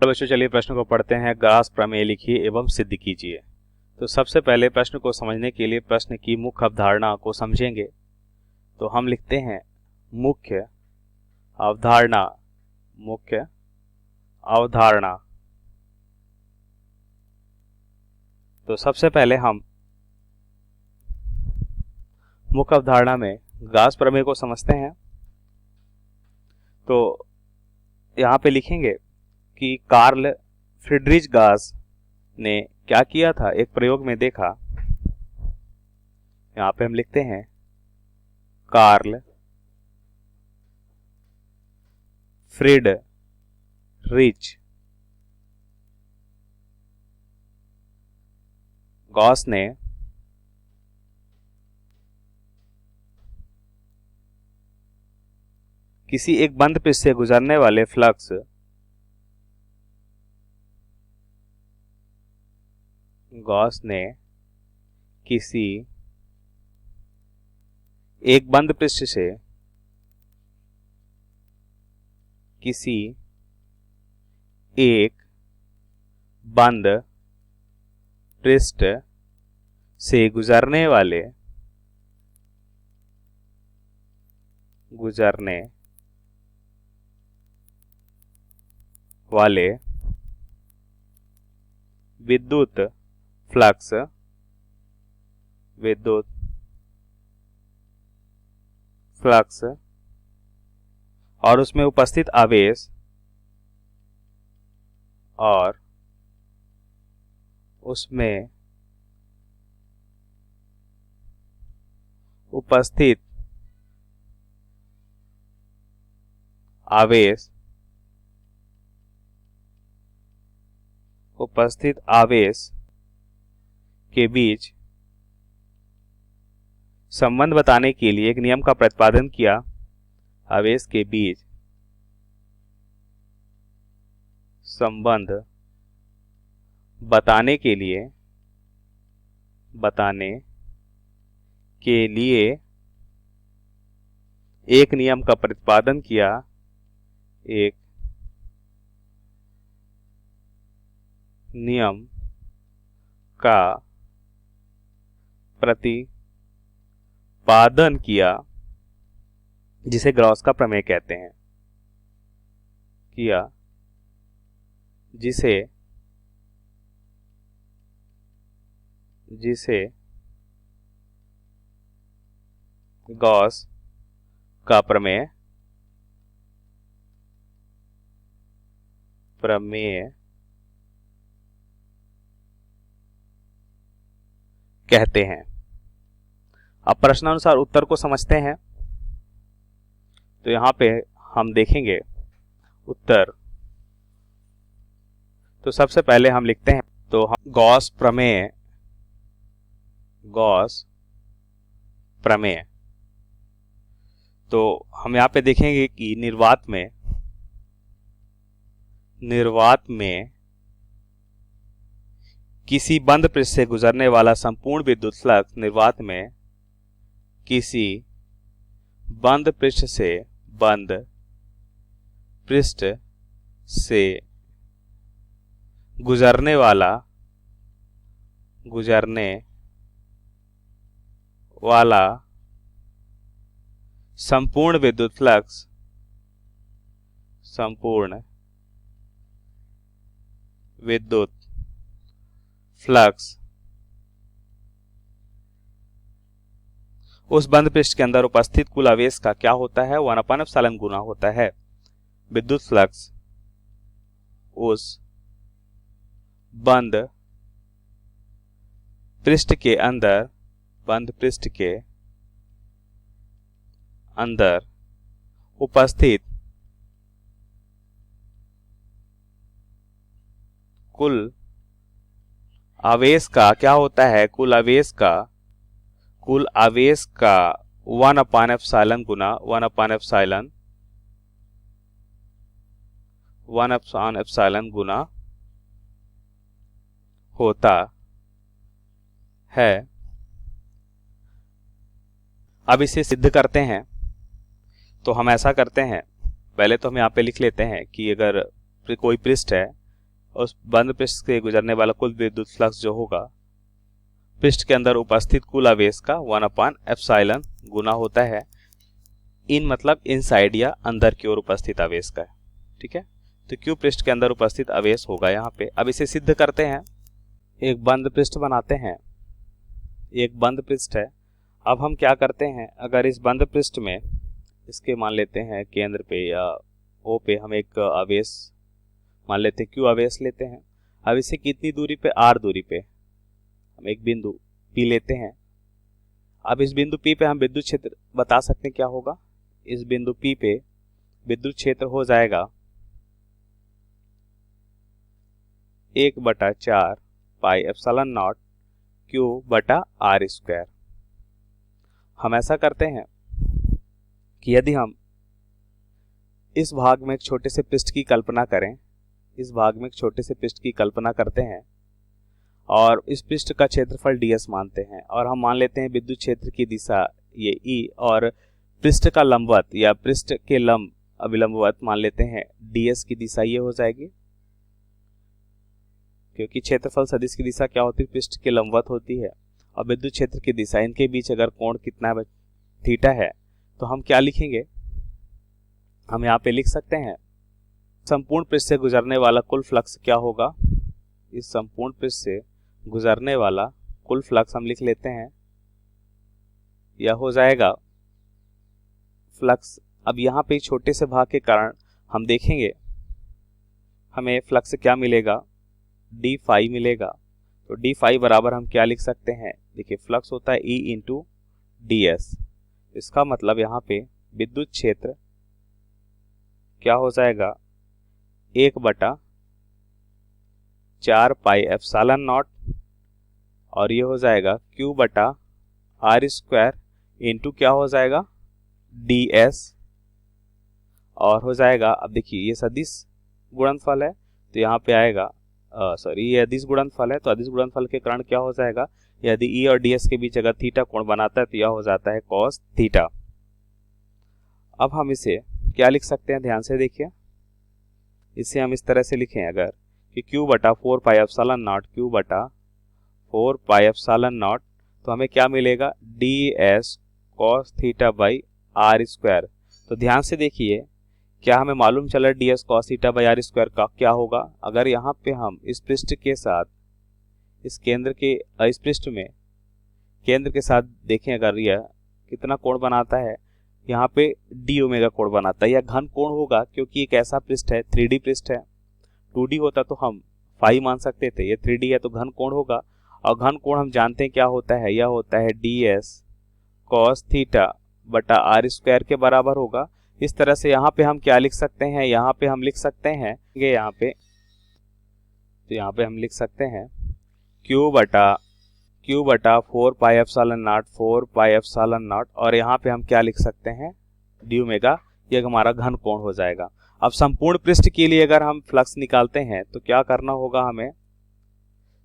तो बच्चों चलिए प्रश्न को पढ़ते हैं। गास प्रमेय लिखिए एवं सिद्ध कीजिए। तो सबसे पहले प्रश्न को समझने के लिए प्रश्न की मुख्य अवधारणा को समझेंगे। तो हम लिखते हैं मुख्य अवधारणा। मुख्य अवधारणा। तो सबसे पहले हम मुख्य अवधारणा में गास प्रमेय को समझते हैं। तो यहाँ पे लिखेंगे कि कार्ल फ्रीडरिच गास ने क्या किया था, एक प्रयोग में देखा। यहाँ पे हम लिखते हैं कार्ल फ्रीडरिच गास ने किसी एक बंद पृष्ठ से गुजरने वाले फ्लक्स गॉस ने किसी एक बंद पृष्ठ से किसी एक बंद पृष्ठ से गुजरने वाले विद्युत फ्लक्स और उसमें उपस्थित आवेश उपस्थित आवेश के बीच संबंध बताने के लिए एक नियम का प्रतिपादन किया। आवेश के बीच संबंध बताने के लिए एक नियम का प्रतिपादन किया। एक नियम का प्रतिपादन किया जिसे गॉस का प्रमेय कहते हैं। जिसे गॉस का प्रमेय कहते हैं। अब प्रश्नानुसार उत्तर को समझते हैं। तो यहां पे हम देखेंगे उत्तर। तो सबसे पहले हम लिखते हैं, तो हम गॉस प्रमेय। तो हम यहाँ पे देखेंगे कि निर्वात में किसी बंद पृष्ठ से गुजरने वाला संपूर्ण विद्युत फ्लक्स किसी बंद पृष्ठ से गुजरने वाला संपूर्ण विद्युत फ्लक्स उस बंद पृष्ठ के अंदर उपस्थित कुल आवेश का क्या होता है, 1/ε गुना होता है विद्युत फ्लक्स उस बंद पृष्ठ के अंदर उपस्थित कुल आवेश का क्या होता है, कुल आवेश का 1/ε गुना 1/ε गुना होता है। अब इसे सिद्ध करते हैं। तो हम ऐसा करते हैं, पहले तो हम यहाँ पे लिख लेते हैं कि अगर कोई पृष्ठ है उस बंद पृष्ठ से गुजरने वाला कुल विद्युत फ्लक्स जो होगा पृष्ठ के अंदर उपस्थित कुल आवेश का 1/एप्सिलॉन गुना होता है इन मतलब इनसाइड या अंदर की ओर उपस्थित आवेश का। ठीक है, तो क्यू पृष्ठ के अंदर उपस्थित आवेश होगा यहाँ पे। अब इसे सिद्ध करते हैं, एक बंद पृष्ठ बनाते हैं, एक बंद पृष्ठ है। अब हम क्या करते हैं, अगर इस बंद पृष्ठ में इसके मान लेते हैं केंद्र पे या ओ पे हम एक आवेश मान लेते हैं, क्यू आवेश लेते हैं। अब इसे कितनी दूरी पे, आर दूरी पे हम एक बिंदु पी लेते हैं। अब इस बिंदु पी पे हम विद्युत क्षेत्र बता सकते हैं क्या होगा। इस बिंदु पी पे विद्युत क्षेत्र हो जाएगा 1/4 पाई एप्सिलॉन नॉट क्यू बटा आर स्क्वायर। हम ऐसा करते हैं कि यदि हम इस भाग में एक छोटे से पृष्ठ की कल्पना करें, इस भाग में एक छोटे से पृष्ठ की कल्पना करते हैं और इस पृष्ठ का क्षेत्रफल ds मानते हैं और हम मान लेते हैं विद्युत क्षेत्र की दिशा ये E और पृष्ठ का लंबवत या पृष्ठ के लंब अभिलंबवत मान लेते हैं ds की दिशा ये हो जाएगी, क्योंकि क्षेत्रफल सदिश की दिशा क्या होती है, पृष्ठ के लंबवत होती है। और विद्युत क्षेत्र की दिशा, इनके बीच अगर कोण कितना है, थीटा है, तो हम क्या लिखेंगे, हम यहाँ पे लिख सकते हैं संपूर्ण पृष्ठ से गुजरने वाला कुल फ्लक्स क्या होगा। इस संपूर्ण पृष्ठ से गुजरने वाला कुल फ्लक्स हम लिख लेते हैं, यह हो जाएगा फ्लक्स। अब यहाँ पे छोटे से भाग के कारण हम देखेंगे हमें फ्लक्स क्या मिलेगा, डी फाई मिलेगा। तो डी फाई बराबर हम क्या लिख सकते हैं, देखिए फ्लक्स होता है E इंटू डी एस। इसका मतलब यहाँ पे विद्युत क्षेत्र क्या हो जाएगा 1/4 पाई एप्सिलॉन नॉट और ये हो जाएगा Q बटा आर स्क्वायर इंटू क्या हो जाएगा ds और हो जाएगा। अब देखिए ये सदिश गुणनफल है तो यहाँ पे आएगा ये अदिश गुणनफल है, तो अदिश गुणनफल के कारण क्या हो जाएगा, यदि E और ds के बीच अगर थीटा कोण बनाता है तो यह हो जाता है cos थीटा। अब हम इसे क्या लिख सकते हैं, ध्यान से देखिए, इसे हम इस तरह से लिखें अगर कि Q बटा 4 पाई एप्सिलॉन नॉट, Q बटा 4 पाई एप्सिलॉन नॉट, तो हमें क्या मिलेगा ds cos theta by R square. तो ध्यान से देखिए क्या हमें मालूम चला ds cos theta by R square का क्या होगा। अगर यहाँ पे हम इस पृष्ठ के साथ इस केंद्र के इस पृष्ठ में केंद्र के साथ देखें, अगर यह कितना कोण बनाता है, यहाँ पे डी ओमेगा कोण बनाता है, यह घन कोण होगा क्योंकि एक ऐसा पृष्ठ है 3D पृष्ठ है। 2D होता तो हम फाई मान सकते थे, ये 3D है तो घन कोण होगा और घन कोण हम जानते हैं क्या होता है, यह होता है ds cos थीटा बटा आर स्क्वायर के बराबर होगा। इस तरह से यहाँ पे हम क्या लिख सकते हैं, यहाँ पे हम लिख सकते हैं यहाँ पे हम लिख सकते हैं Q बटा 4 pi epsilon not 4 pi epsilon not और यहाँ पे हम क्या लिख सकते हैं डी ओमेगा, ये हमारा घन कोण हो जाएगा। अब संपूर्ण पृष्ठ के लिए अगर हम फ्लक्स निकालते हैं तो क्या करना होगा हमें,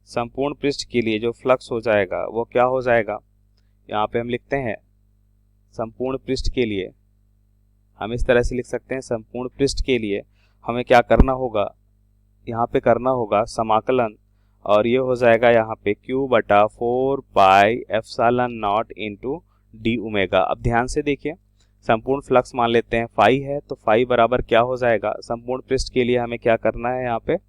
संपूर्ण पृष्ठ के लिए जो फ्लक्स हो जाएगा वो क्या हो जाएगा, यहाँ पे हम लिखते हैं संपूर्ण पृष्ठ के लिए हम इस तरह से लिख सकते हैं, संपूर्ण पृष्ठ के लिए हमें क्या करना होगा, यहाँ पे करना होगा समाकलन और ये हो जाएगा यहाँ पे Q बटा 4 pi epsilon not into D omega. अब ध्यान से देखिए संपूर्ण फ्लक्स मान लेते हैं फाई है, तो फाई बराबर क्या हो जाएगा, संपूर्ण पृष्ठ के लिए हमें क्या करना है, यहाँ पे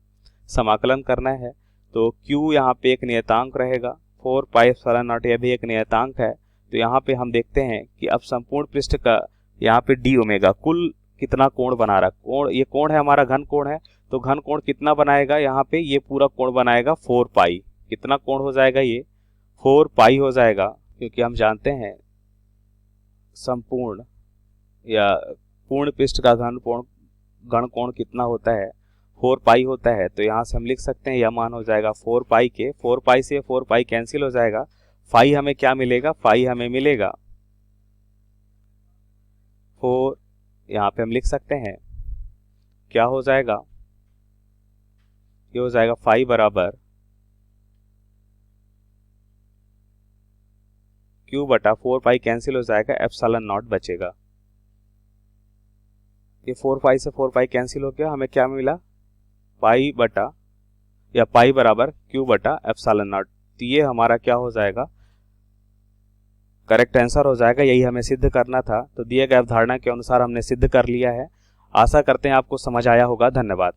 समाकलन करना है। तो Q यहाँ पे एक नियतांक रहेगा, 4 पाई एप्सिलॉन नॉट यह भी एक नियतांक है। तो यहाँ पे हम देखते हैं कि अब संपूर्ण पृष्ठ का यहाँ पे डी ओमेगा कुल कितना कोण बना रहा, कोण ये कोण है हमारा घन कोण है, तो घन कोण कितना बनाएगा, यहाँ पे ये पूरा कोण बनाएगा 4 पाई। कितना कोण हो जाएगा, ये 4 पाई हो जाएगा, क्योंकि हम जानते हैं संपूर्ण या पूर्ण पृष्ठ का घन कोण कितना होता है, 4 पाई होता है। तो यहाँ से हम लिख सकते हैं यह मान हो जाएगा 4 पाई के, 4 पाई से 4 पाई कैंसिल हो जाएगा, फाई हमें क्या मिलेगा, फाई हमें मिलेगा 4, यहाँ पे हम लिख सकते हैं क्या हो जाएगा, ये हो जाएगा फाई बराबर Q बटा 4 पाई कैंसिल हो जाएगा, एप्सिलॉन नॉट बचेगा। ये 4 पाई से 4 पाई कैंसिल हो गया, हमें क्या मिला पाई बटा या पाई बराबर क्यू बटा एप्सिलॉन नॉट। तो ये हमारा क्या हो जाएगा, करेक्ट आंसर हो जाएगा। यही हमें सिद्ध करना था, तो दिए गए अवधारणा के अनुसार हमने सिद्ध कर लिया है। आशा करते हैं आपको समझ आया होगा। धन्यवाद।